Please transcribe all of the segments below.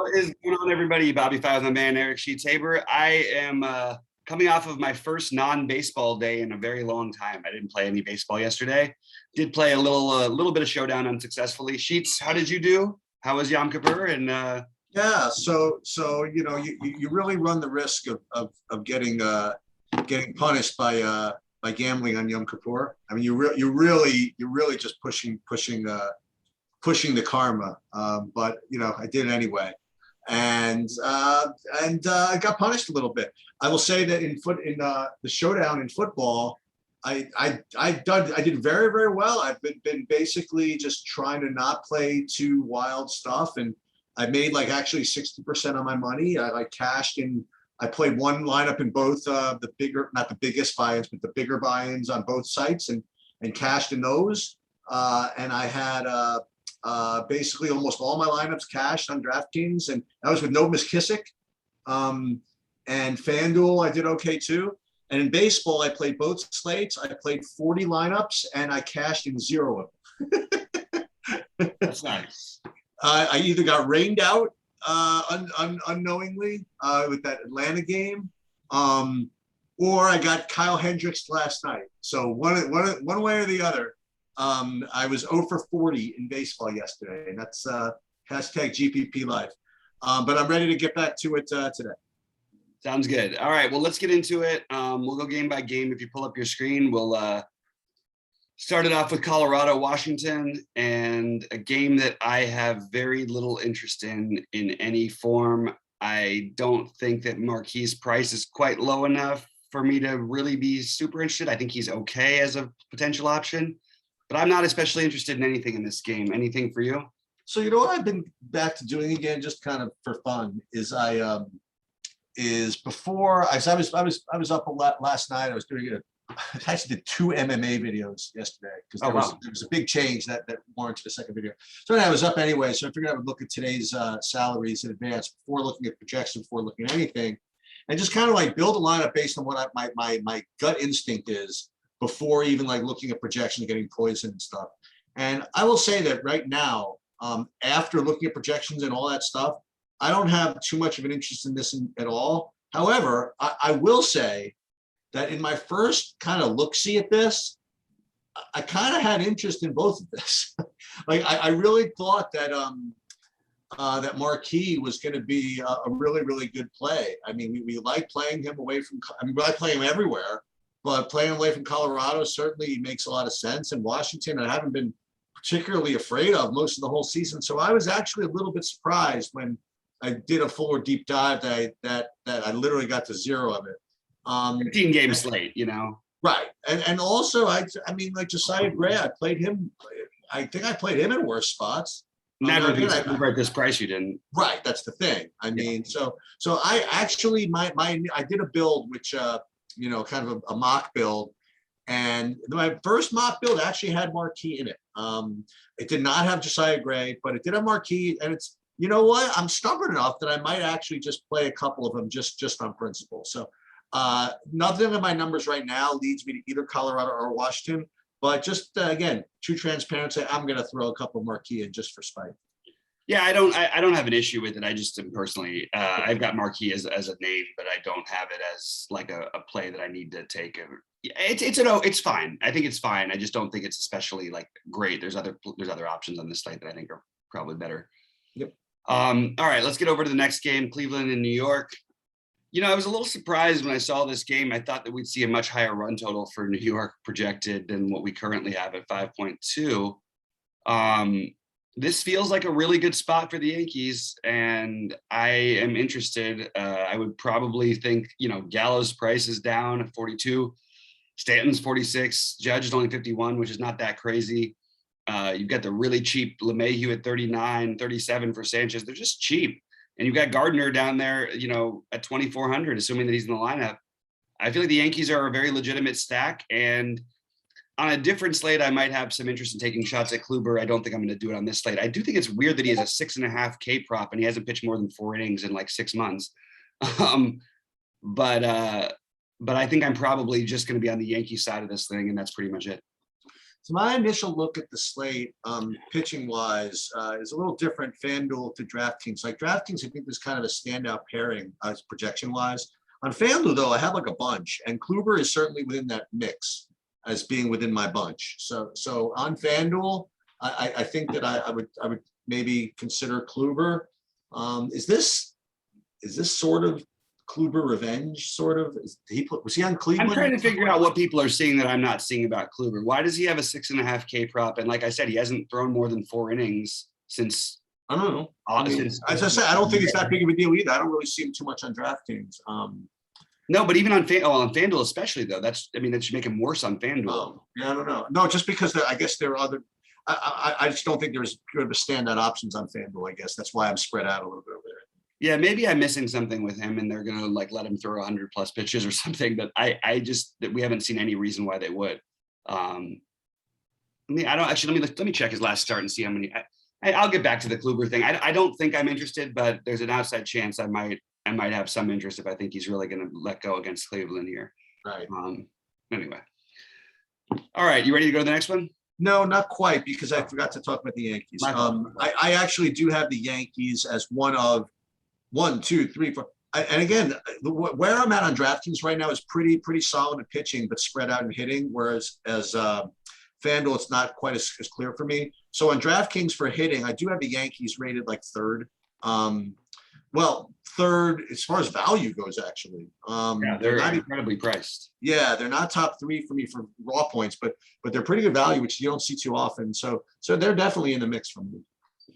What is going on, everybody? BobbyFi with my man Eric Sheets-Haber. I am coming off of my first non-baseball day in a very long time. I didn't play any baseball yesterday. Did play a little bit of Showdown unsuccessfully. Sheets, how did you do? How was Yom Kippur? And Yeah, so you really run the risk of getting punished by gambling on Yom Kippur. I mean, you're really just pushing the karma. But I did it anyway, and I got punished a little bit. I will say that in the Showdown in football, I did very, very well. I've been basically just trying to not play too wild stuff, and I made like actually 60% on my money. I cashed in. I played one lineup in both the bigger, not the biggest buy-ins, but the bigger buy-ins on both sites, and cashed in those. And I had basically almost all my lineups cashed on DraftKings, and that was with no McKissick. And FanDuel, I did okay too. And in baseball, I played both slates. I played 40 lineups, and I cashed in 0 of them. that's nice. I either got rained out unknowingly with that Atlanta game, or I got Kyle Hendricks last night. So one way or the other. I was 0 for 40 in baseball yesterday, and that's hashtag GPP life. But I'm ready to get back to it today. Sounds good. All right, well, let's get into it. We'll go game by game. If you pull up your screen, we'll start it off with Colorado, Washington, and a game that I have very little interest in any form. I don't think that Marquis' price is quite low enough for me to really be super interested. I think he's okay as a potential option, but I'm not especially interested in anything in this game. Anything for you? So what I've been back to doing again, just kind of for fun, is I was up a lot last night. I was doing it. I actually did 2 MMA videos yesterday because there was a big change that warranted a second video. So I was up anyway, so I figured I would look at today's salaries in advance before looking at projections, before looking at anything, and just kind of like build a lineup based on what my gut instinct is before even like looking at projections, getting poison and stuff. And I will say that right now, after looking at projections and all that stuff, I don't have too much of an interest in this at all. However, I will say that in my first kind of look-see at this, I kind of had interest in both of this. Like I really thought that that Marquis was going to be a really, really good play. I mean, we like playing him away from. I mean, we like playing him everywhere, but playing away from Colorado certainly makes a lot of sense. And Washington, I haven't been particularly afraid of most of the whole season, so I was actually a little bit surprised when I did a fuller deep dive that I literally got to 0 of it. 15 game slate, Right. And also, I mean, like Josiah Gray, I think I played him in worse spots. Never at this price you didn't. Right. That's the thing. I mean, so I actually, I did a build, which, kind of a mock build. And my first mock build actually had Marquis in it. It did not have Josiah Gray, but it did have Marquis. And it's, you know what? I'm stubborn enough that I might actually just play a couple of them just on principle. So nothing in my numbers right now leads me to either Colorado or Washington, but just again, true transparency, I'm going to throw a couple Marquis in just for spite. Yeah, I don't have an issue with it. I just am personally, I've got Marquis as a name, but I don't have it as like a play that I need to take. It's fine. I think it's fine. I just don't think it's especially like great. There's other options on this slate that I think are probably better. Yep. All right, let's get over to the next game, Cleveland and New York. I was a little surprised when I saw this game. I thought that we'd see a much higher run total for New York projected than what we currently have at 5.2. This feels like a really good spot for the Yankees, and I am interested. I would probably think, Gallo's price is down at 42, Stanton's 46, Judge is only 51, which is not that crazy. You've got the really cheap LeMahieu at 39, 37 for Sanchez. They're just cheap. And you've got Gardner down there, at 2,400, assuming that he's in the lineup. I feel like the Yankees are a very legitimate stack. And on a different slate, I might have some interest in taking shots at Kluber. I don't think I'm going to do it on this slate. I do think it's weird that he has a 6.5 K prop and he hasn't pitched more than 4 innings in like 6 months. But I think I'm probably just going to be on the Yankee side of this thing, and that's pretty much it. So my initial look at the slate, pitching wise, is a little different FanDuel to DraftKings. Like DraftKings, I think there's kind of a standout pairing projection wise. On FanDuel though, I have like a bunch, and Kluber is certainly within that mix as being within my bunch. So on FanDuel, I think that I would maybe consider Kluber. Is this sort of Kluber revenge? Sort of? Was he on Cleveland? I'm trying to figure out what people are seeing that I'm not seeing about Kluber. Why does he have a 6.5K prop? And like I said, he hasn't thrown more than 4 innings since. I don't know. As I said, I don't think it's that big of a deal either. I don't really see him too much on DraftKings. No, but even on FanDuel especially though, that should make him worse on FanDuel. Yeah, I don't know. No, just because I guess there are other. I just don't think there's good of a standout options on FanDuel. I guess that's why I'm spread out a little bit over there. Yeah, maybe I'm missing something with him, and they're gonna like let him throw 100+ pitches or something. But I just that we haven't seen any reason why they would. I mean, I don't actually. Let me check his last start and see how many. I'll get back to the Kluber thing. I don't think I'm interested, but there's an outside chance I might have some interest if I think he's really going to let go against Cleveland here. Right. Anyway. All right, you ready to go to the next one? No, not quite, because I forgot to talk about the Yankees. I actually do have the Yankees as one of 1, 2, 3, 4. And again, where I'm at on DraftKings right now is pretty solid at pitching, but spread out in hitting. Whereas as FanDuel, it's not quite as clear for me. So on DraftKings for hitting, I do have the Yankees rated like third. Well, third as far as value goes, actually. Yeah, they're not incredibly priced. Yeah, they're not top 3 for me for raw points, but they're pretty good value, which you don't see too often. So they're definitely in the mix for me.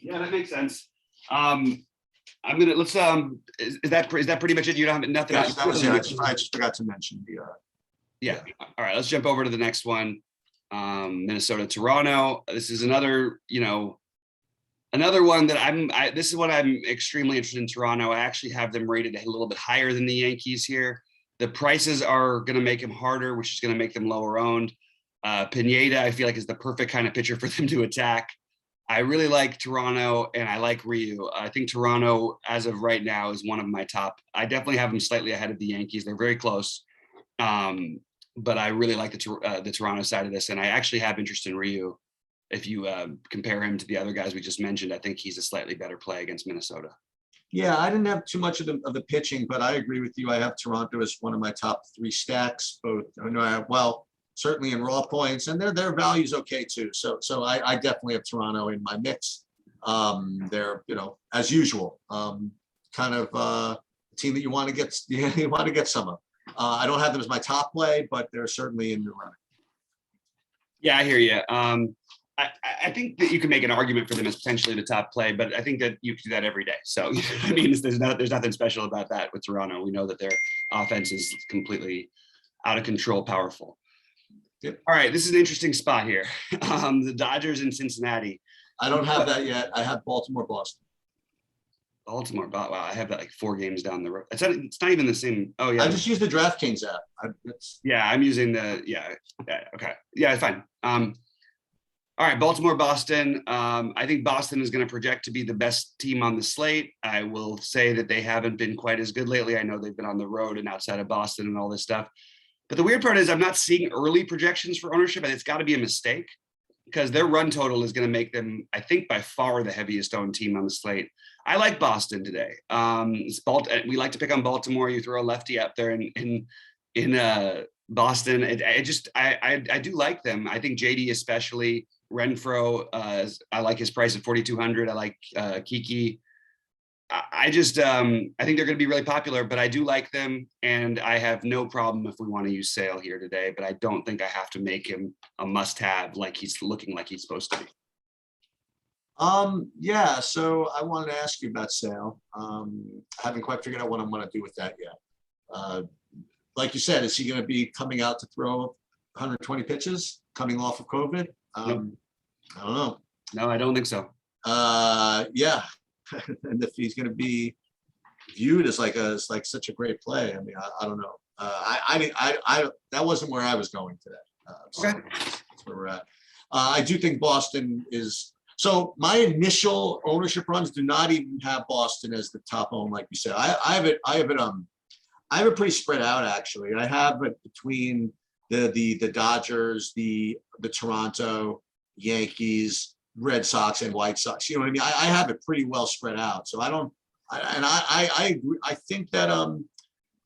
Yeah, that makes sense. Let's is that pretty much it? You don't have nothing else? That was it. I just forgot to mention the. Yeah. All right. Let's jump over to the next one. Minnesota, Toronto. This is another one that this is what I'm extremely interested in. Toronto. I actually have them rated a little bit higher than the Yankees here. The prices are going to make them harder, which is going to make them lower owned. Pineda, I feel like, is the perfect kind of pitcher for them to attack. I really like Toronto, and I like Ryu. I think Toronto, as of right now, is one of my top. I definitely have them slightly ahead of the Yankees. They're very close, but I really like the Toronto side of this, and I actually have interest in Ryu. If you compare him to the other guys we just mentioned, I think he's a slightly better play against Minnesota. Yeah, I didn't have too much of the pitching, but I agree with you. I have Toronto as one of my top 3 stacks, both. Certainly in raw points, and their value is okay too. So I definitely have Toronto in my mix. They're as usual, kind of a team that you want to get. You want to get some of. I don't have them as my top play, but they're certainly in the running. Yeah, I hear you. I think that you can make an argument for them as potentially the top play, but I think that you can do that every day. So I mean, there's nothing special about that with Toronto. We know that their offense is completely out of control, powerful. Yep. All right, this is an interesting spot here. The Dodgers in Cincinnati. I don't have that yet. I have Baltimore, Boston. Baltimore, wow, I have that like 4 games down the road. It's not even the same. Oh yeah. I just use the DraftKings app. I'm using the okay. Yeah, it's fine. All right, Baltimore, Boston. I think Boston is going to project to be the best team on the slate. I will say that they haven't been quite as good lately. I know they've been on the road and outside of Boston and all this stuff. But the weird part is I'm not seeing early projections for ownership, and it's got to be a mistake because their run total is going to make them, I think, by far the heaviest owned team on the slate. I like Boston today. We like to pick on Baltimore. You throw a lefty up there in Boston. I do like them. I think JD especially. Renfro, I like his price at 4,200. I like Kiki. I think they're going to be really popular, but I do like them, and I have no problem if we want to use Sale here today, but I don't think I have to make him a must-have like he's looking like he's supposed to be. Yeah, so I wanted to ask you about Sale. I haven't quite figured out what I'm going to do with that yet. Like you said, is he going to be coming out to throw 120 pitches coming off of COVID? Nope. I don't know. No, I don't think so. Yeah. And if he's going to be viewed as like such a great play, I mean, I don't know. I that wasn't where I was going today. So Okay. that's where we're at. I do think Boston is. So my initial ownership runs do not even have Boston as the top own, like you said. I have it pretty spread out actually. I have it between. the Dodgers, the Toronto, Yankees, Red Sox, and White Sox. You know what I mean? I have it pretty well spread out. So I agree. I think that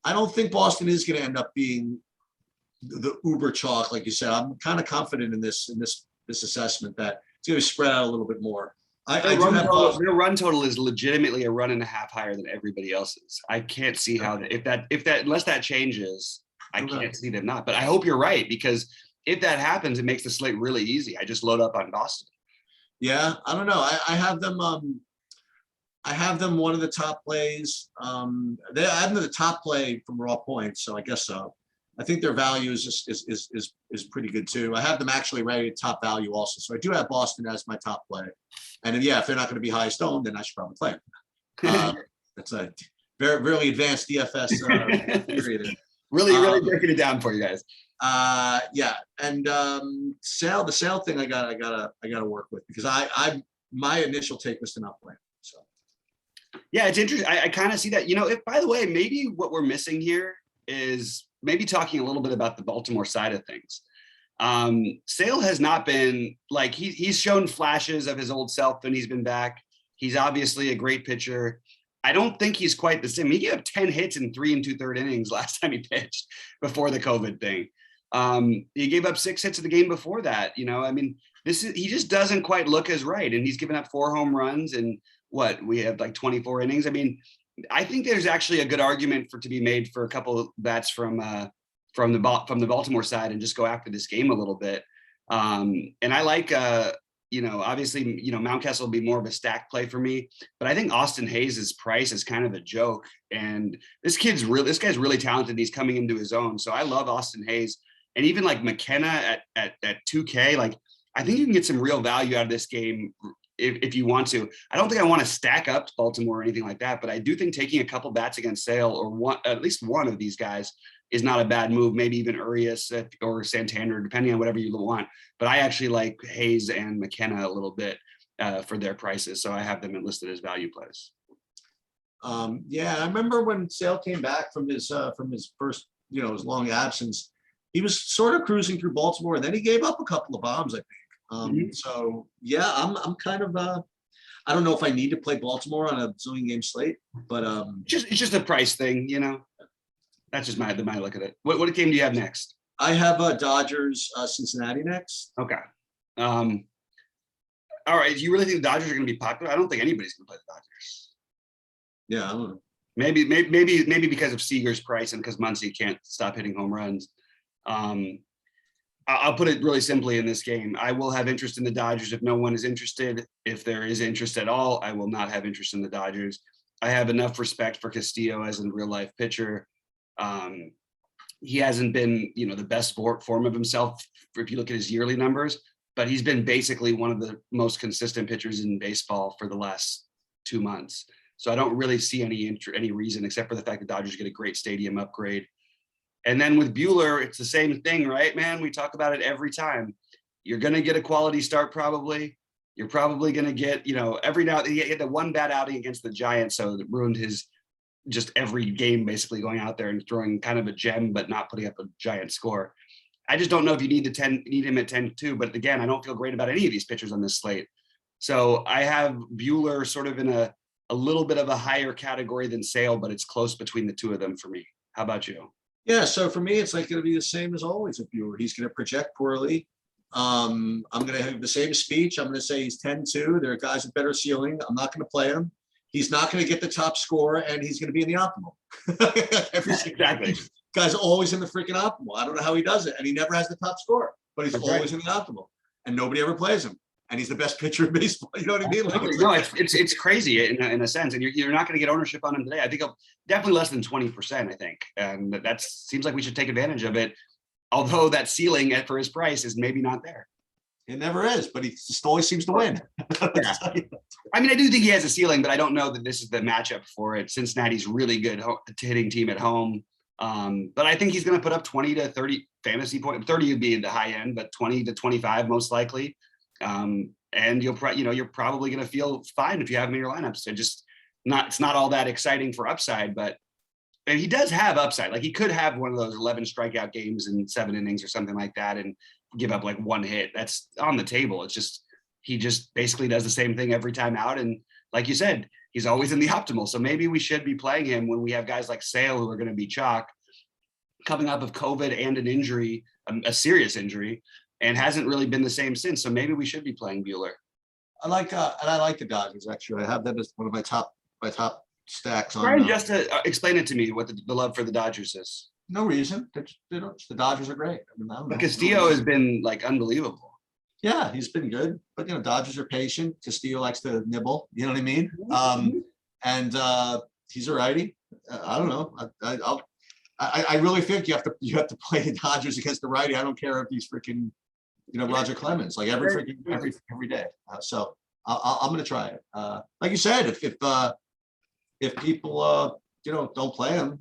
I don't think Boston is going to end up being the uber chalk, like you said. I'm kind of confident in this assessment that it's going to spread out a little bit more. I do have Boston. Their run total is legitimately a run and a half higher than everybody else's. I can't see how if that unless that changes, I can't see them not. But I hope you're right, because if that happens, it makes the slate really easy. I just load up on Boston. Yeah, I don't know. I have them. I have them one of the top plays. I have them the top play from raw points, so I guess so. I think their value is pretty good too. I have them actually rated top value also, so I do have Boston as my top play. And then, yeah, if they're not going to be highest owned, then I should probably play them. That's a very, really advanced DFS period. Really breaking it down for you guys. Yeah, and the sale thing I gotta work with, because my initial take was to not play. So yeah, it's interesting. I kind of see that. If, by the way, maybe what we're missing here is maybe talking a little bit about the Baltimore side of things. Sale has not been like he's shown flashes of his old self and he's been back. He's obviously a great pitcher. I don't think he's quite the same. He gave up 10 hits in 3 2/3 innings last time he pitched before the COVID thing. He gave up 6 hits of the game before that. He just doesn't quite look as right. And he's given up 4 home runs and we have like 24 innings. I think there's actually a good argument to be made for a couple of bats from the Baltimore side and just go after this game a little bit. And I like, obviously, Mountcastle will be more of a stack play for me, but I think Austin Hayes' price is kind of a joke. And this guy's really talented. He's coming into his own. So I love Austin Hayes, and even like McKenna at 2K. Like, I think you can get some real value out of this game if you want to. I don't think I want to stack up Baltimore or anything like that, but I do think taking a couple bats against Sale or at least one of these guys is not a bad move. Maybe even Urias or Santander, depending on whatever you want. But I actually like Hayes and McKenna a little bit for their prices, so I have them listed as value plays. Yeah, I remember when Sale came back from his first, his long absence, he was sort of cruising through Baltimore, and then he gave up a couple of bombs, I think. So yeah, I'm kind of I don't know if I need to play Baltimore on a zillion game slate, but it's just a price thing, That's just my look at it. What game do you have next? I have Dodgers Cincinnati next. Okay. All right. Do you really think the Dodgers are going to be popular? I don't think anybody's going to play the Dodgers. Yeah, I don't know. Maybe because of Seager's price and because Muncy can't stop hitting home runs. I'll put it really simply in this game. I will have interest in the Dodgers if no one is interested. If there is interest at all, I will not have interest in the Dodgers. I have enough respect for Castillo as a real life pitcher. He hasn't been, the best form of himself if you look at his yearly numbers, but he's been basically one of the most consistent pitchers in baseball for the last 2 months. So I don't really see any reason except for the fact the Dodgers get a great stadium upgrade. And then with Buehler, it's the same thing, right, man? We talk about it every time. You're going to get a quality start probably. You're probably going to get, every now he had the one bad outing against the Giants, so it ruined his just every game basically going out there and throwing kind of a gem, but not putting up a giant score. I just don't know if you need him at 10-2, but again, I don't feel great about any of these pitchers on this slate. So I have Buehler sort of in a little bit of a higher category than Sale, but it's close between the two of them for me. How about you? Yeah, so for me, it's like going to be the same as always with Buehler. He's going to project poorly. I'm going to have the same speech. I'm going to say he's 10-2. There are guys with better ceiling. I'm not going to play him. He's not going to get the top score, and he's going to be in the optimal. Exactly. Guy's always in the freaking optimal. I don't know how he does it, and he never has the top score, but he's always in the optimal, and nobody ever plays him. And he's the best pitcher in baseball. You know what I mean? It's crazy in a sense, and you're not going to get ownership on him today. I think definitely less than 20%. I think, and that seems like we should take advantage of it. Although that ceiling for his price is maybe not there. It never is, but he just always seems to win. Yeah. I do think he has a ceiling, but I don't know that this is the matchup for it. Cincinnati's really good hitting team at home. But I think he's going to put up 20 to 30 fantasy points. 30 would be the high end, but 20 to 25 most likely. And you're probably going to feel fine if you have him in your lineup. So it's not all that exciting for upside, but and he does have upside. Like he could have one of those 11 strikeout games in 7 innings or something like that and give up like 1 hit. That's on the table. It's just, he just basically does the same thing every time out. And like you said, he's always in the optimal. So maybe we should be playing him when we have guys like Sale who are going to be chalk coming up of COVID and an injury, a serious injury, and hasn't really been the same since. So maybe we should be playing Bueller. And I like the Dodgers actually. I have them as one of my top stacks on. Brian, just to explain it to me, what the love for the Dodgers is. No reason. The Dodgers are great. I mean, I don't know. But Castillo has been like unbelievable. Yeah, he's been good, but Dodgers are patient. Castillo likes to nibble. You know what I mean? And he's a righty. I don't know. I really think you have to play the Dodgers against the righty. I don't care if he's freaking Roger Clemens like every day. So I'm gonna try it. Like you said, if people don't play him,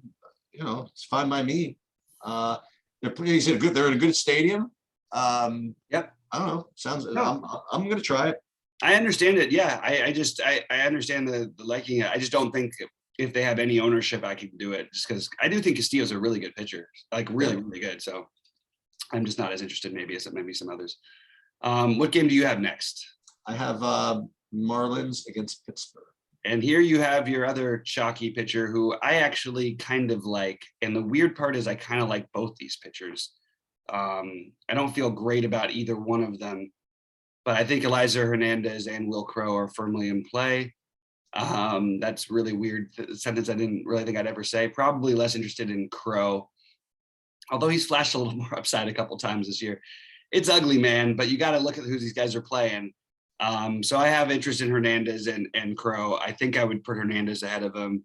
it's fine by me. They're in a good stadium. Yep. I don't know. Sounds. No. I'm gonna try it. I understand it. Yeah. I understand the liking it. I just don't think if they have any ownership, I can do it, just because I do think Castillo's a really good pitcher, like really, really good. So I'm just not as interested maybe as maybe some others. What game do you have next? I have Marlins against Pittsburgh. And here you have your other chalky pitcher who I actually kind of like. And the weird part is I kind of like both these pitchers. I don't feel great about either one of them, but I think Eliza Hernandez and Will Crowe are firmly in play. That's really weird sentence I didn't really think I'd ever say. Probably less interested in Crowe, although he's flashed a little more upside a couple times this year. It's ugly, man, but you got to look at who these guys are playing. So I have interest in Hernandez and Crowe. I think I would put Hernandez ahead of him.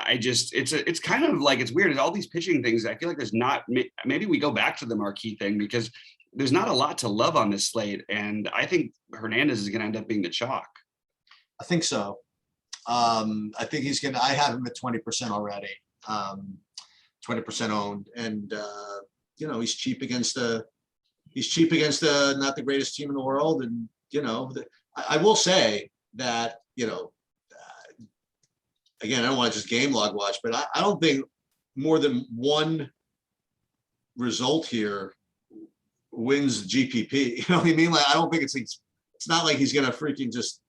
It's kind of like, it's weird. All these pitching things, I feel like there's not, maybe we go back to the marquee thing because there's not a lot to love on this slate. And I think Hernandez is going to end up being the chalk. I think so. I think I have him at 20% already, 20% owned. And, he's cheap against not the greatest team in the world. And, I will say that, again, I don't want to just game log watch, but I don't think more than one result here wins GPP. You know what I mean? Like, I don't think it's not like he's going to freaking just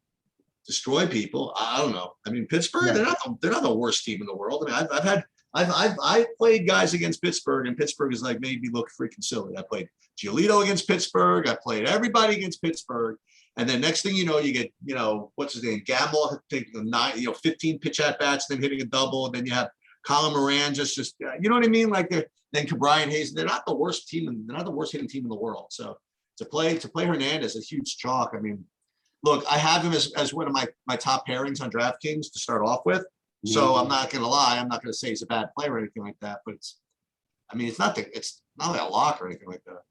destroy people. I don't know. I mean, Pittsburgh, they're not the worst team in the world. I mean, I've played guys against Pittsburgh, and Pittsburgh has like made me look freaking silly. I played Giolito against Pittsburgh. I played everybody against Pittsburgh. And then next thing you know, you get, what's his name? Gamble taking 15 pitch at bats, then hitting a double. And then you have Colin Moran just, you know what I mean? Like then Brian Hayes, they're not the worst team, and they're not the worst hitting team in the world. So to play Hernandez, a huge chalk. I mean, look, I have him as one of my top pairings on DraftKings to start off with. So I'm not going to lie. I'm not going to say he's a bad player or anything like that, but it's not like a lock or anything like that.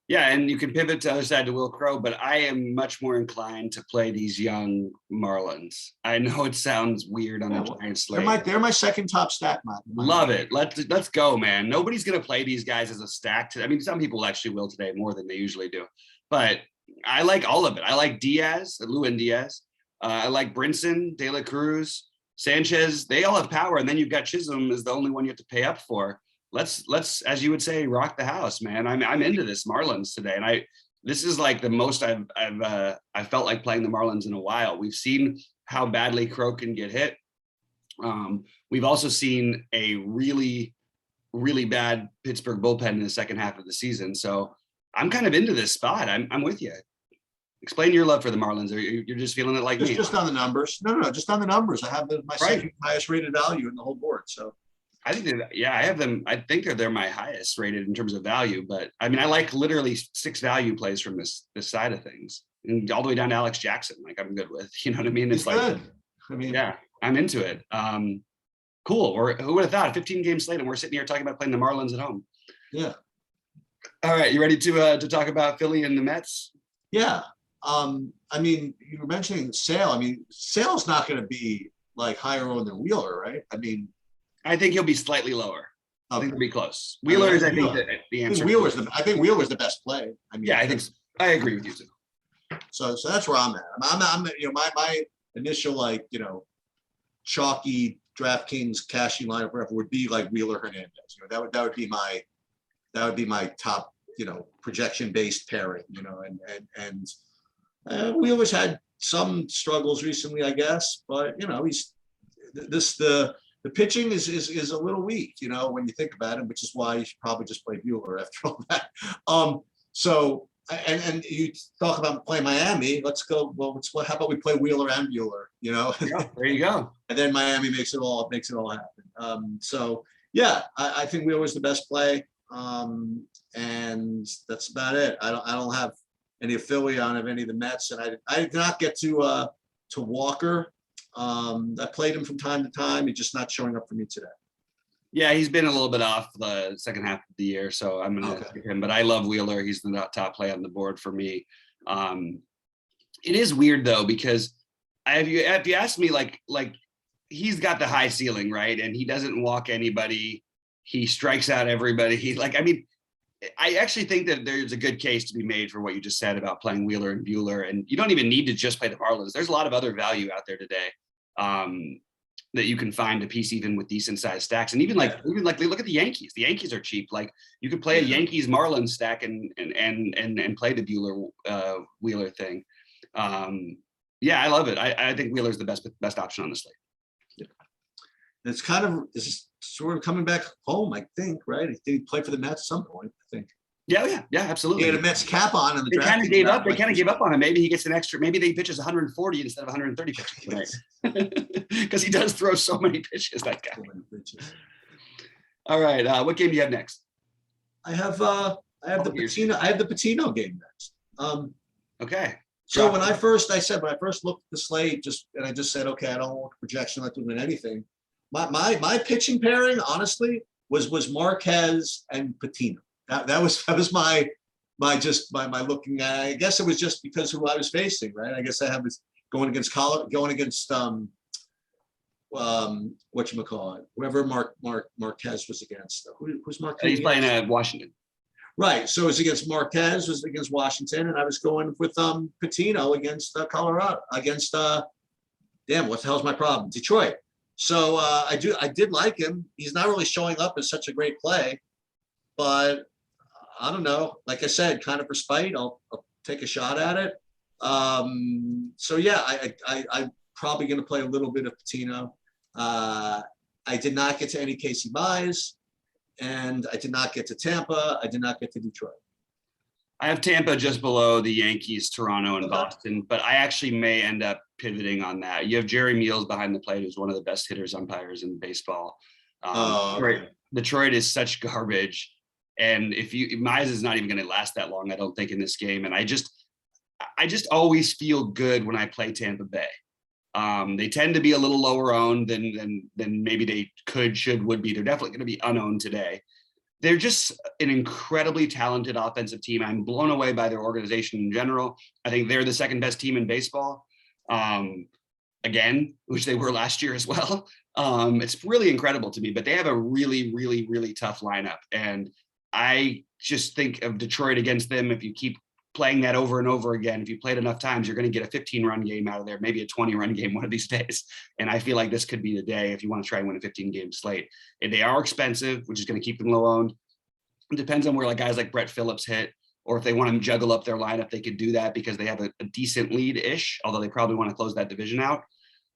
Yeah, and you can pivot to the other side to Will Crowe, but I am much more inclined to play these young Marlins. I know it sounds weird on a giant slate. They're my second top stack, man. Love it. Let's go, man. Nobody's going to play these guys as a stack. I mean, some people actually will today more than they usually do, but I like all of it. I like Diaz, Lewin Diaz. I like Brinson, De La Cruz, Sanchez. They all have power, and then you've got Chisholm is the only one you have to pay up for. Let's, as you would say, rock the house, man. I'm into this Marlins today. And this is like the most I felt like playing the Marlins in a while. We've seen how badly Crowe can get hit. We've also seen a really, really bad Pittsburgh bullpen in the second half of the season. So I'm kind of into this spot. I'm with you. Explain your love for the Marlins. You're just feeling it like me. Just on the numbers. No, just on the numbers. I have my second highest rated value in the whole board. So I think I have them. I think they're my highest rated in terms of value, but I mean, I like literally 6 value plays from this side of things, and all the way down to Alex Jackson. Like I'm good with, you know what I mean? It's like, good. I mean, yeah, I'm into it. Cool. Or who would have thought a 15-game slate and we're sitting here talking about playing the Marlins at home. Yeah. All right. You ready to talk about Philly and the Mets? Yeah. I mean, you were mentioning Sale. I mean, Sale's not going to be like higher owned than Wheeler, right? I think he'll be slightly lower. I think he'll be close. Wheeler is, I think, the answer. I think Wheeler's the best play. I mean, yeah, I think so. I agree with you too. So that's where I'm at. I'm my initial chalky DraftKings cashing lineup, whatever, would be like Wheeler Hernandez. That would be my top, projection based pairing. And Wheeler's had some struggles recently, I guess, but the pitching is a little weak, when you think about it, which is why you should probably just play Bueller after all that. So and you talk about playing Miami. Let's go. Well, how about we play Wheeler and Bueller? Yeah, there you go. And then Miami makes it all happen. So yeah, I think Wheeler's the best play, and that's about it. I don't have any affiliate of any of the Mets, and I did not get to Walker. I played him from time to time. He's just not showing up for me today. Yeah, he's been a little bit off the second half of the year, so I'm going to pick him. But I love Wheeler. He's the top play on the board for me. It is weird though, because if you ask me, like he's got the high ceiling, right? And he doesn't walk anybody. He strikes out everybody. I actually think that there's a good case to be made for what you just said about playing Wheeler and Bueller, and you don't even need to just play the Marlins. There's a lot of other value out there today that you can find a piece even with decent sized stacks. And even like look at the Yankees. The Yankees are cheap. Like you could play a Yankees Marlins stack and play the Bueller Wheeler thing. Yeah, I love it. I think Wheeler's the best option on the slate. Yeah. It's sort of coming back home, I think, right? He played for the Mets at some point, I think. Yeah, absolutely. He had a Mets cap on in the draft. They kind of gave up on him. Maybe he gets an extra. Maybe they pitches 140 instead of 130 pitches tonight, because he does throw so many pitches. That guy. All right, what game do you have next? I have the Patino game next. Okay. So when I first looked at the slate, I just said, okay, I don't want projection, not to win anything. My pitching pairing, honestly, was Marquez and Patino. That was my looking at. I guess it was just because who I was facing, right? I guess I have this going against whatchamacallit, whoever Marquez was against. Who's Marquez? He's playing at Washington. Right. So it was against Marquez, was against Washington, and I was going with Patino against Colorado, against what the hell's my problem? Detroit. So I did like him. He's not really showing up as such a great play, but I don't know. Like I said, kind of for spite, I'll take a shot at it. So yeah, I'm probably going to play a little bit of Patino. I did not get to any Casey Mize, and I did not get to Tampa. I did not get to Detroit. I have Tampa just below the Yankees, Toronto, and Boston, but I actually may end up pivoting on that. You have Jerry Meals behind the plate, who's one of the best hitters umpires in baseball. Detroit is such garbage. And Mize is not even going to last that long, I don't think, in this game. And I just always feel good when I play Tampa Bay. They tend to be a little lower owned than maybe they would be. They're definitely going to be unowned today. They're just an incredibly talented offensive team. I'm blown away by their organization in general. I think they're the second best team in baseball, again, which they were last year as well. It's really incredible to me, but they have a really, really, really tough lineup. And I just think of Detroit against them. If you keep playing that over and over again, if you play it enough times, you're going to get a 15-run game out of there, maybe a 20-run game one of these days. And I feel like this could be the day if you want to try and win a 15-game slate. And they are expensive, which is going to keep them low-owned. It depends on where guys like Brett Phillips hit, or if they want to juggle up their lineup, they could do that because they have a decent lead-ish, although they probably want to close that division out.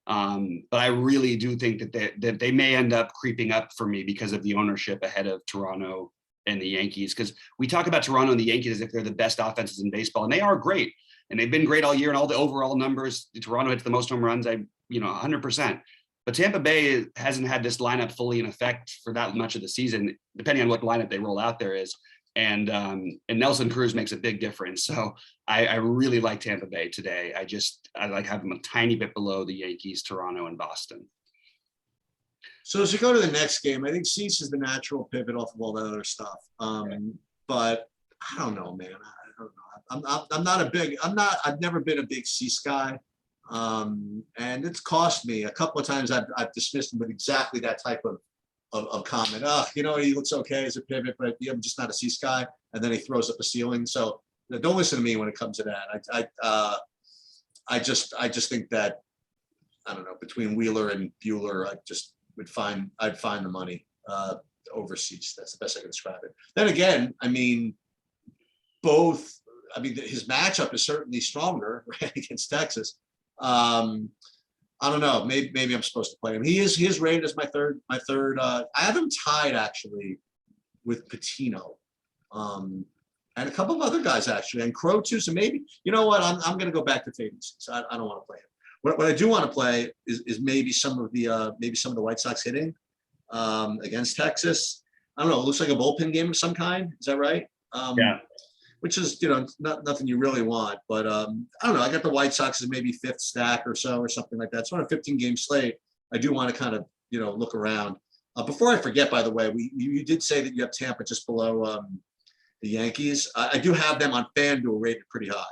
But I really do think that they may end up creeping up for me because of the ownership ahead of Toronto and the Yankees, because we talk about Toronto and the Yankees as if they're the best offenses in baseball, and they are great, and they've been great all year. And all the overall numbers, Toronto hits the most home runs, 100%. But Tampa Bay hasn't had this lineup fully in effect for that much of the season, depending on what lineup they roll out there is. And Nelson Cruz makes a big difference. So I really like Tampa Bay today. I like having them a tiny bit below the Yankees, Toronto, and Boston. So as we go to the next game, I think Cease is the natural pivot off of all that other stuff. But I don't know, man. I don't know. I've never been a big Cease guy. And it's cost me a couple of times. I've dismissed him with exactly that type of comment. He looks okay as a pivot, but I'm just not a Cease guy. And then he throws up a ceiling. So don't listen to me when it comes to that. I just think that, I don't know, between Wheeler and Bueller, I'd find the money overseas. That's the best I can describe it. Then again, I mean, his matchup is certainly stronger, right, against Texas. I don't know. Maybe I'm supposed to play him. He is rated as my third. I have him tied actually with Patino, and a couple of other guys actually, and Crow too. So maybe, you know what? I'm going to go back to fading. So I don't want to play him. What I do want to play is maybe some of the White Sox hitting against Texas. I don't know. It looks like a bullpen game of some kind. Is that right? Yeah. Which is, nothing you really want, but I don't know. I got the White Sox as maybe fifth stack or so, or something like that. So on a 15-game slate, I do want to kind of, look around. Before I forget, by the way, you did say that you have Tampa just below the Yankees. I do have them on FanDuel rated pretty high.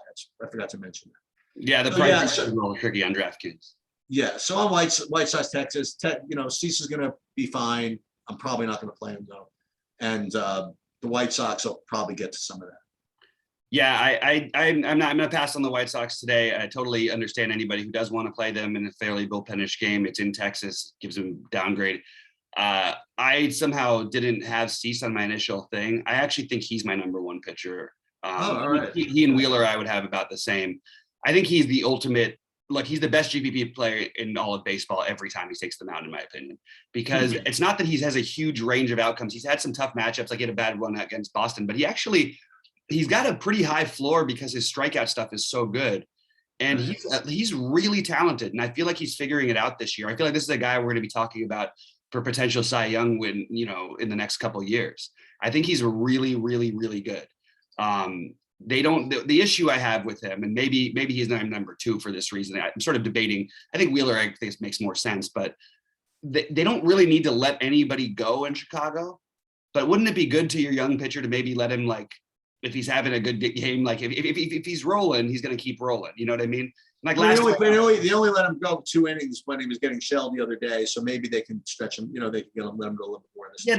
I forgot to mention that. Yeah, the price is a little tricky on DraftKings. Yeah, so on White Sox, Texas, Cease is going to be fine. I'm probably not going to play him though, and the White Sox will probably get to some of that. Yeah, I'm going to pass on the White Sox today. I totally understand anybody who does want to play them in a fairly bullpenish game. It's in Texas, gives them downgrade. I somehow didn't have Cease on my initial thing. I actually think he's my number one pitcher. All right. He and Wheeler I would have about the same. I think he's the ultimate, he's the best GPP player in all of baseball every time he takes the mound, in my opinion, because it's not that he has a huge range of outcomes. He's had some tough matchups, like he had a bad one against Boston, but he's got a pretty high floor because his strikeout stuff is so good. And he's really talented. And I feel like he's figuring it out this year. I feel like this is a guy we're going to be talking about for potential Cy Young win, in the next couple of years. I think he's really, really, really good. The issue I have with him, and maybe he's not number two for this reason. I'm sort of debating. I think Wheeler, I think makes more sense, but they don't really need to let anybody go in Chicago. But wouldn't it be good to your young pitcher to maybe let him, if he's having a good game, if he's rolling, he's going to keep rolling. You know what I mean? They only let him go 2 innings when he was getting shelled the other day. So maybe they can stretch him. They can let him go a little bit more. Yeah,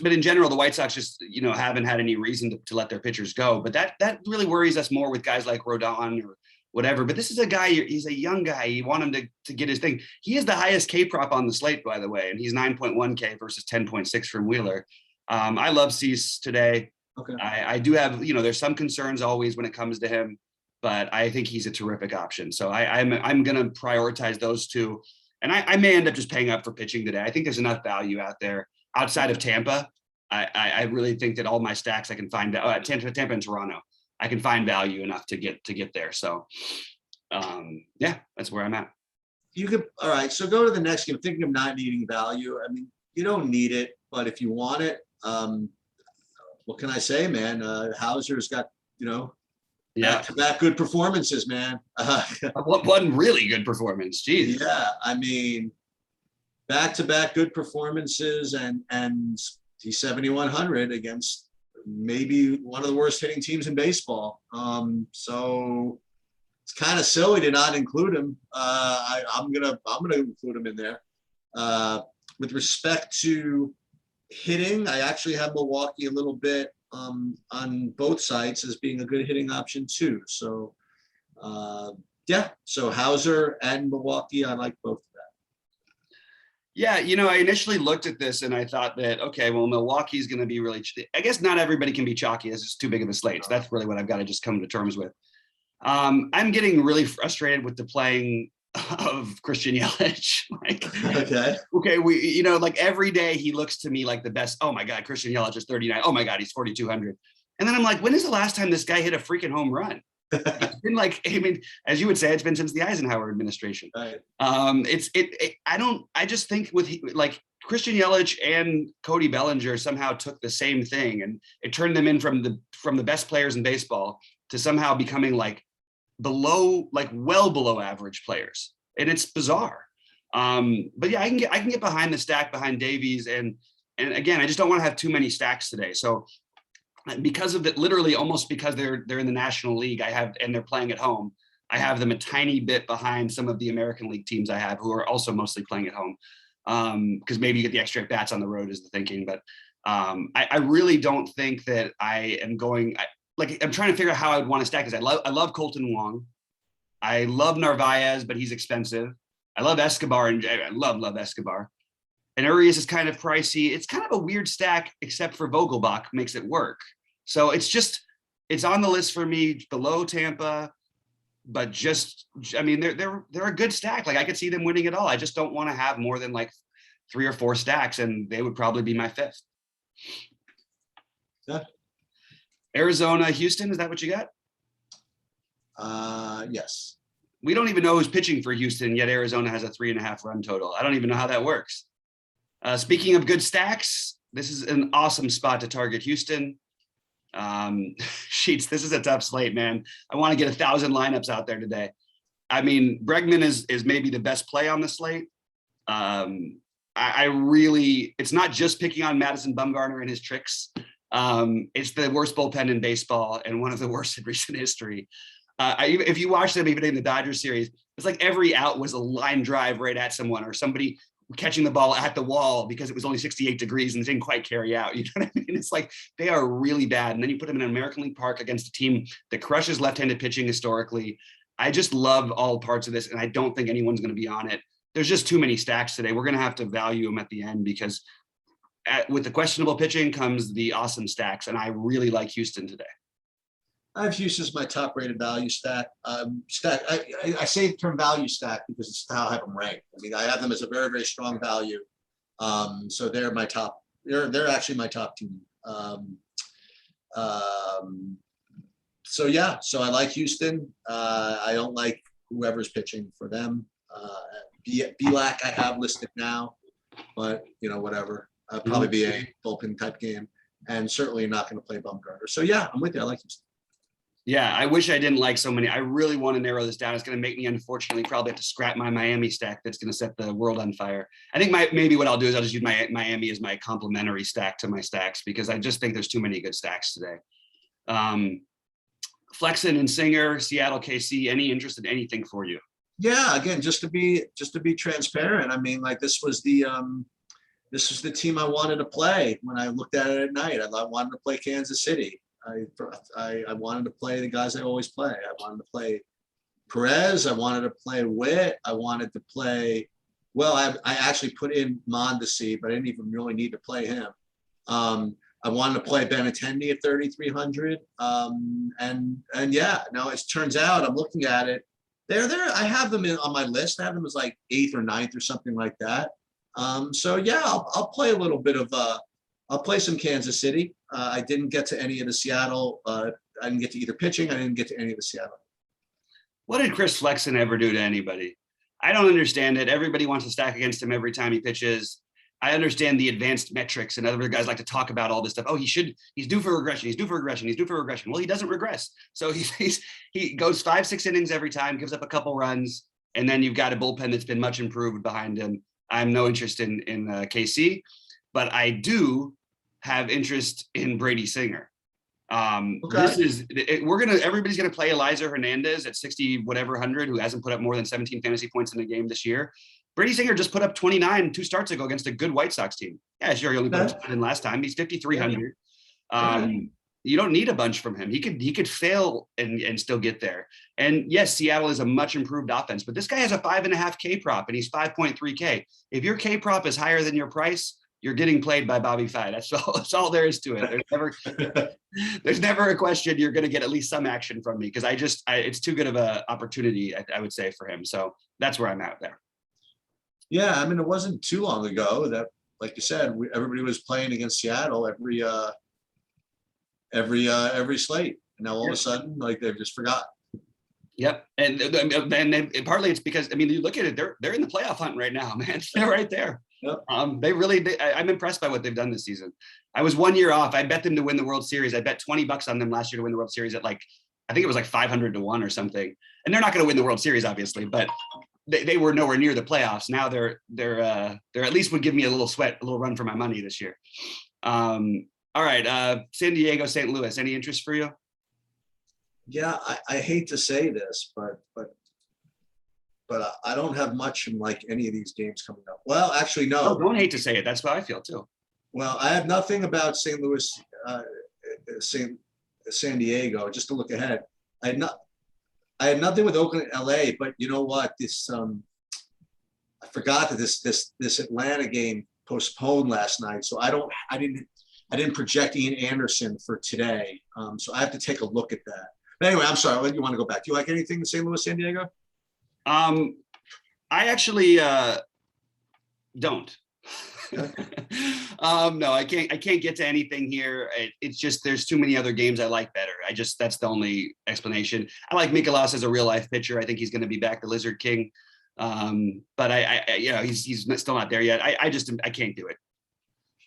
but in general, the White Sox just haven't had any reason to let their pitchers go. But that really worries us more with guys like Rodon or whatever. But this is a guy. He's a young guy. You want him to get his thing. He is the highest K prop on the slate, by the way, and he's 9.1 K versus 10.6 from Wheeler. I love Cease today. Okay. I do have, there's some concerns always when it comes to him, but I think he's a terrific option. So I'm going to prioritize those two. And I may end up just paying up for pitching today. I think there's enough value out there outside of Tampa. I really think that all my stacks I can find Tampa and Toronto, I can find value enough to get there. So that's where I'm at. All right. So go to the next game. Thinking of not needing value. I mean, you don't need it, but if you want it, what can I say, man? Hauser's got, back-to-back good performances, man. One really good performance, geez. Yeah, I mean, back-to-back good performances, and he's 7,100 against maybe one of the worst hitting teams in baseball. So it's kind of silly to not include him. I'm gonna include him in there. With respect to hitting, I actually have Milwaukee a little bit on both sides as being a good hitting option too. So so Hauser and Milwaukee, I like both of that. Yeah, I initially looked at this and I thought that, okay, well, Milwaukee's going to be really, I guess not everybody can be chalky. It's just too big of a slate. So that's really what I've got to just come to terms with. I'm getting really frustrated with the playing of Christian Yelich. Okay, we every day he looks to me like the best. Oh my God, Christian Yelich is 39. Oh my God, he's 4,200. And then I'm like, when is the last time this guy hit a freaking home run? It's been as you would say, it's been since the Eisenhower administration. Right. I just think with Christian Yelich and Cody Bellinger somehow took the same thing and it turned them in from the best players in baseball to somehow becoming well below average players. And it's bizarre. But yeah, I can get behind the stack behind Davies. And again, I just don't want to have too many stacks today. So because of that, literally almost because they're in the National League, and they're playing at home, I have them a tiny bit behind some of the American League teams I have who are also mostly playing at home. Because maybe you get the extra bats on the road is the thinking. But I really don't think that I am going, I'm trying to figure out how I would want to stack this. I love Colton Wong. I love Narvaez, but he's expensive. I love Escobar, and I love Escobar. and Urias is kind of pricey. It's kind of a weird stack, except for Vogelbach makes it work. So it's on the list for me below Tampa, but I mean, they're a good stack. Like I could see them winning it all. I just don't want to have more than like 3 or 4 stacks, and they would probably be my 5th. Yeah. Arizona, Houston, is that what you got? Yes. We don't even know who's pitching for Houston, yet Arizona has a 3.5 run total. I don't even know how that works. Speaking of good stacks, this is an awesome spot to target Houston. Sheets, this is a tough slate, man. I want to get 1,000 lineups out there today. I mean, Bregman is maybe the best play on the slate. I really, it's not just picking on Madison Bumgarner and his tricks. It's the worst bullpen in baseball and one of the worst in recent history. If you watch them even in the Dodgers series, it's like every out was a line drive right at someone or somebody catching the ball at the wall because it was only 68 degrees and didn't quite carry out. You know what I mean? It's like they are really bad. And then you put them in an American League Park against a team that crushes left-handed pitching historically. I just love all parts of this, and I don't think anyone's going to be on it. There's just too many stacks today. We're going to have to value them at the end because with the questionable pitching comes the awesome stacks, and I really like Houston today. I have Houston as my top rated value stack. I say the term value stack because it's how I have them ranked. I mean, I have them as a very, very strong value. So they're my top, they're actually my top team. So yeah, so I like Houston. I don't like whoever's pitching for them. Black I have listed now, but whatever. Probably be a bullpen type game, and certainly not going to play Bumgarner. So yeah, I'm with you. I like Houston. Yeah, I wish I didn't like so many. I really want to narrow this down. It's going to make me, unfortunately, probably have to scrap my Miami stack that's going to set the world on fire. I think maybe what I'll do is I'll just use my Miami as my complementary stack to my stacks because I just think there's too many good stacks today. Flexen and Singer, Seattle, KC, any interest in anything for you? Yeah, again, just to be transparent. I mean, like this was the team I wanted to play when I looked at it at night. I wanted to play Kansas City. I wanted to play the guys I always play. I wanted to play Perez. I wanted to play Witt. I wanted to play. Well, I actually put in Mondesi, but I didn't even really need to play him. I wanted to play Benintendi at 3,300. And yeah, now it turns out I'm looking at it. They're there. I have them on my list. I have them as like 8th or 9th or something like that. So yeah, I'll play a little bit of. I'll play some Kansas City. I didn't get to any of the Seattle. I didn't get to either pitching. I didn't get to any of the Seattle. What did Chris Flexen ever do to anybody? I don't understand it. Everybody wants to stack against him every time he pitches. I understand the advanced metrics, and other guys like to talk about all this stuff. Oh, he's due for regression. He's due for regression. He's due for regression. Well, he doesn't regress. So he goes 5-6 innings every time, gives up a couple runs, and then you've got a bullpen that's been much improved behind him. I have no interest in KC, but I do have interest in Brady Singer. Okay. Everybody's gonna play Eliza Hernandez at 60 whatever 100, who hasn't put up more than 17 fantasy points in a game this year. Brady Singer just put up 29 2 starts ago against a good White Sox team. Yeah, sure, he only put up 10 last time. He's 5,300. You don't need a bunch from him. He could fail and still get there. And yes, Seattle is a much improved offense, but this guy has a 5.5 K prop and he's 5.3 K. If your K prop is higher than your price, you're getting played by BobbyFi. That's all there is to it. There's never a question you're going to get at least some action from me because it's too good of an opportunity, I would say, for him. So that's where I'm at there. Yeah, I mean, it wasn't too long ago that, like you said, everybody was playing against Seattle every slate. And now all of a sudden, like they've just forgotten. Yep, and partly it's because you look at it, they're in the playoff hunt right now, man. They're right there. Yep. I'm impressed by what they've done this season. I was 1 year off. I bet them to win the World Series. I bet $20 on them last year to win the World Series at I think it was 500 to 1 or something. And they're not going to win the World Series, obviously, but they were nowhere near the playoffs. Now they're at least would give me a little run for my money this year. All right, San Diego, St. Louis. Any interest for you? Yeah, I hate to say this, but I don't have much in any of these games coming up. Well, actually, no. Oh, don't hate to say it. That's how I feel too. Well, I have nothing about St. Louis, San Diego. Just to look ahead, I had nothing with Oakland, LA. But you know what? I forgot that this Atlanta game postponed last night, so I didn't project Ian Anderson for today. So I have to take a look at that. But anyway, I'm sorry. I'll let you want to go back. Do you like anything in St. Louis, San Diego? I actually don't. No, I can't get to anything here. It's just there's too many other games I like better. That's the only explanation. I like Mikolas as a real life pitcher. I think he's going to be back the Lizard King. But he's still not there yet. I can't do it.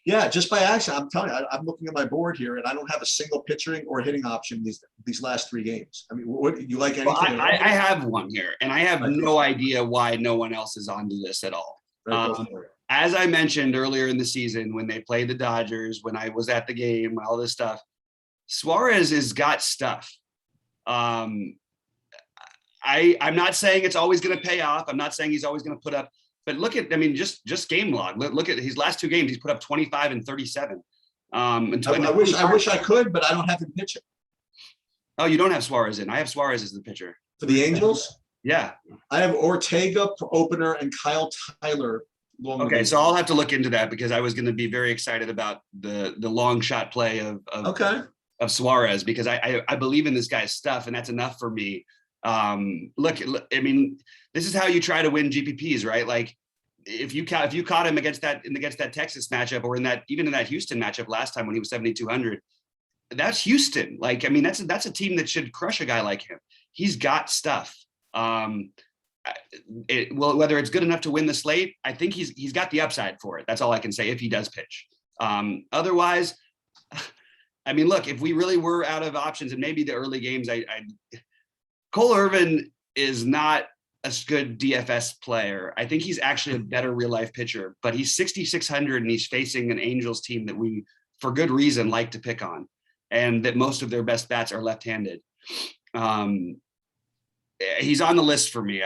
Yeah, just by accident. I'm telling you, I'm looking at my board here, and I don't have a single pitching or hitting option these last 3 games. I mean, what you like anything? Well, I have one here, and I have no idea why no one else is onto this at all. As I mentioned earlier in the season, when they played the Dodgers, when I was at the game, all this stuff, Suarez has got stuff. I'm not saying it's always going to pay off. I'm not saying he's always going to put up. But look at, just game log. Look at his last 2 games. He's put up 25 and 37. I wish I could, but I don't have him pitching. Oh, you don't have Suarez in. I have Suarez as the pitcher. For the Angels? Yeah. I have Ortega opener and Kyle Tyler. Okay, so I'll have to look into that because I was going to be very excited about the long shot play of Suarez because I believe in this guy's stuff, and that's enough for me. Look, I mean, this is how you try to win GPPs, right? Like if you caught him against that Texas matchup or even in that Houston matchup last time when he was 7,200, that's Houston. Like, I mean, that's a team that should crush a guy like him. He's got stuff. Whether it's good enough to win the slate, I think he's got the upside for it. That's all I can say if he does pitch. Otherwise, I mean, look, if we really were out of options and maybe the early games, Cole Irvin is not a good DFS player. I think he's actually a better real life pitcher, but he's 6,600 and he's facing an Angels team that we, for good reason, like to pick on, and that most of their best bats are left-handed. He's on the list for me,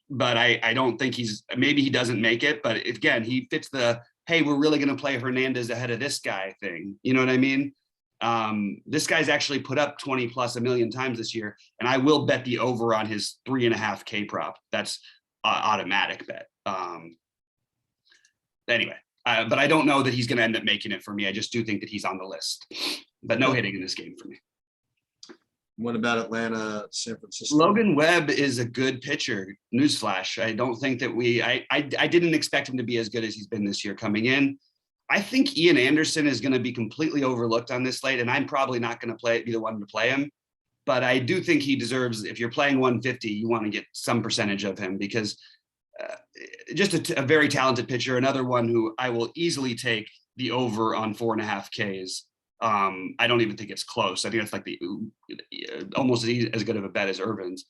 but I don't think maybe he doesn't make it. But again, he fits the, hey, we're really going to play Hernandez ahead of this guy thing. You know what I mean? This guy's actually put up 20 plus a million times this year, and I will bet the over on his 3.5K prop. That's automatic bet. Anyway, but I don't know that he's going to end up making it for me. I just do think that he's on the list, but no hitting in this game for me. What about Atlanta, San Francisco? Logan Webb is a good pitcher. Newsflash. I don't think that I didn't expect him to be as good as he's been this year coming in. I think Ian Anderson is going to be completely overlooked on this slate, and I'm probably not going to be the one to play him. But I do think he deserves, if you're playing 150, you want to get some percentage of him because just a very talented pitcher. Another one who I will easily take the over on 4.5 Ks. I don't even think it's close. I think it's like almost as good of a bet as Irvin's.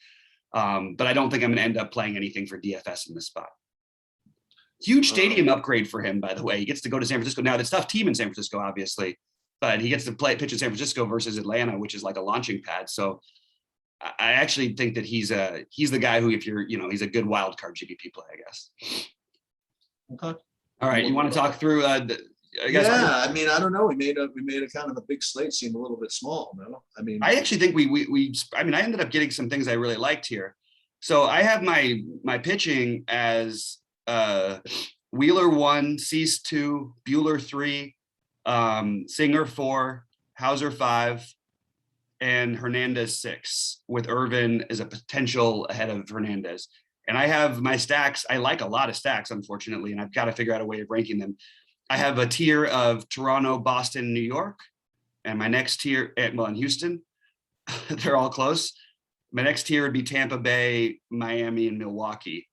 But I don't think I'm going to end up playing anything for DFS in this spot. Huge stadium upgrade for him, by the way. He gets to go to San Francisco. Now, it's a tough team in San Francisco, obviously, but he gets to pitch in San Francisco versus Atlanta, which is like a launching pad. So I actually think that he's the guy who, if you're, he's a good wild card GPP play, I guess. Okay. All right. You want to talk through I guess. Yeah. I mean, I don't know. We made a kind of a big slate seem a little bit small. No, I mean, I actually think I ended up getting some things I really liked here. So I have my pitching as Wheeler 1, Cease 2, Bueller 3, Singer 4, Hauser 5, and Hernandez 6, with Irvin as a potential ahead of Hernandez. And I have my stacks. I like a lot of stacks, unfortunately, and I've got to figure out a way of ranking them. I have a tier of Toronto, Boston, New York, and my next tier, in Houston. They're all close. My next tier would be Tampa Bay, Miami, and Milwaukee.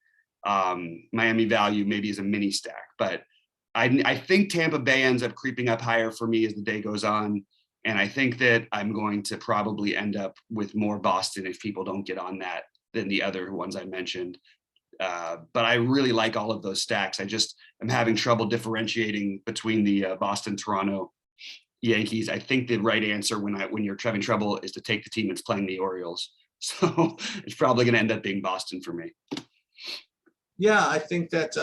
Miami value maybe is a mini stack, but I think Tampa Bay ends up creeping up higher for me as the day goes on. And I think that I'm going to probably end up with more Boston if people don't get on that than the other ones I mentioned. But I really like all of those stacks. I'm having trouble differentiating between the Boston, Toronto, Yankees. I think the right answer when you're having trouble is to take the team that's playing the Orioles. So it's probably going to end up being Boston for me. Yeah, I think that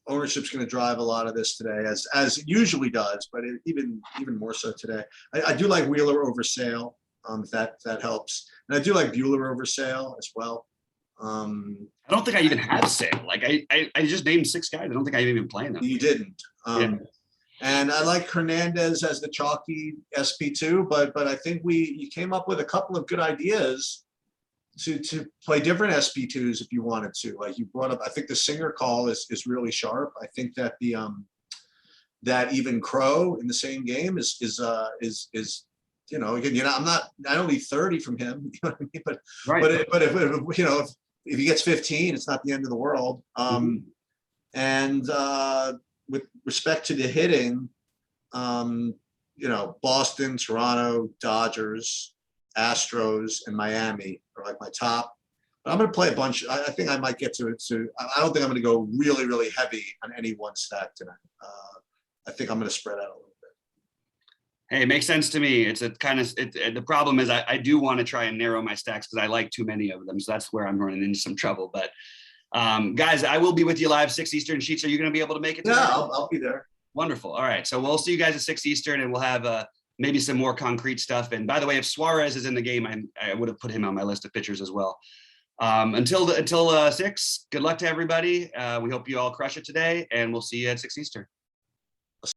ownership's going to drive a lot of this today, as it usually does, but even more so today. I do like Wheeler over Sale, if that helps, and I do like Bueller over Sale as well. I don't think I even have Sale. Like I just named 6 guys. I don't think I'm even playing them. You didn't. Yeah. And I like Hernandez as the chalky SP2, but I think you came up with a couple of good ideas to play different SP2s if you wanted to. Like you brought up, I think the Singer call is really sharp. I think that the that even Crow in the same game is you know, again, I don't need 30 from him, you know what I mean? But Right. but if you know, if he gets 15, it's not the end of the world. And with respect to the hitting, you know, Boston, Toronto, Dodgers, Astros, and Miami are like my top. But I'm going to play a bunch. I think I might get to it. I don't think I'm going to go really, really heavy on any one stack tonight. I think I'm going to spread out a little bit. Hey, it makes sense to me. It's a kind of the problem is I do want to try and narrow my stacks because I like too many of them. So that's where I'm running into some trouble. But guys, I will be with you live 6 Eastern. Sheets, are you going to be able to make it? Yeah, I'll be there. Wonderful. All right. So we'll see you guys at 6 Eastern, and we'll have maybe some more concrete stuff. And by the way, if Suarez is in the game, I would have put him on my list of pitchers as well. Until 6, good luck to everybody. We hope you all crush it today, and we'll see you at 6 Eastern.